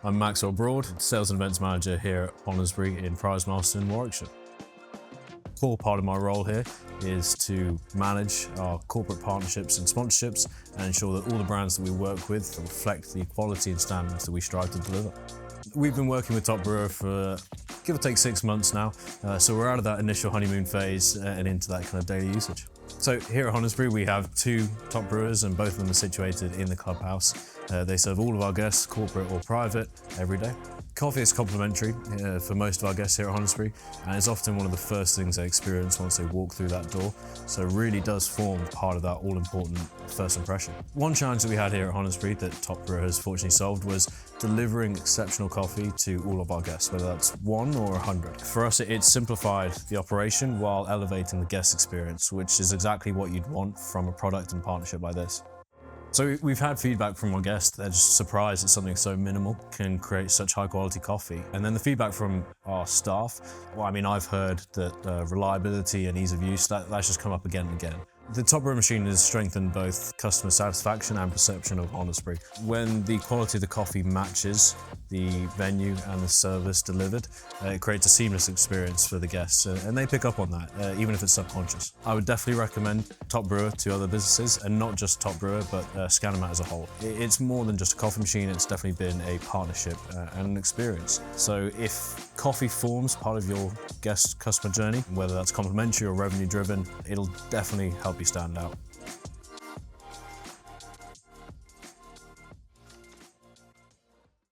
I'm Maxwell Broad, Sales and Events Manager here at Honesberie in Marston, Warwickshire. A core part of my role here is to manage our corporate partnerships and sponsorships and ensure that all the brands that we work with reflect the quality and standards that we strive to deliver. We've been working with TopBrewer for give or take 6 months now, so we're out of that initial honeymoon phase and into that kind of daily usage. So here at Honesberie we have 2 top brewers and both of them are situated in the clubhouse. They serve all of our guests, corporate or private, every day. Coffee is complimentary for most of our guests here at Honesberie, and it's often one of the first things they experience once they walk through that door, so it really does form part of that all-important first impression. One challenge that we had here at Honesberie that TopBrewer has fortunately solved was delivering exceptional coffee to all of our guests, whether that's 1 or 100. For us, it simplified the operation while elevating the guest experience, which is exactly what you'd want from a product and partnership like this. So we've had feedback from our guests. They're just surprised that something so minimal can create such high quality coffee. And then the feedback from our staff, well, I mean, I've heard that reliability and ease of use, that's just come up again and again. The TopBrewer machine has strengthened both customer satisfaction and perception of Honesberie. When the quality of the coffee matches the venue and the service delivered, it creates a seamless experience for the guests, and they pick up on that, even if it's subconscious. I would definitely recommend TopBrewer to other businesses, and not just TopBrewer, but Scanamat as a whole. It's more than just a coffee machine, it's definitely been a partnership and an experience. So if coffee forms part of your guest customer journey, whether that's complimentary or revenue driven, it'll definitely help you stand out.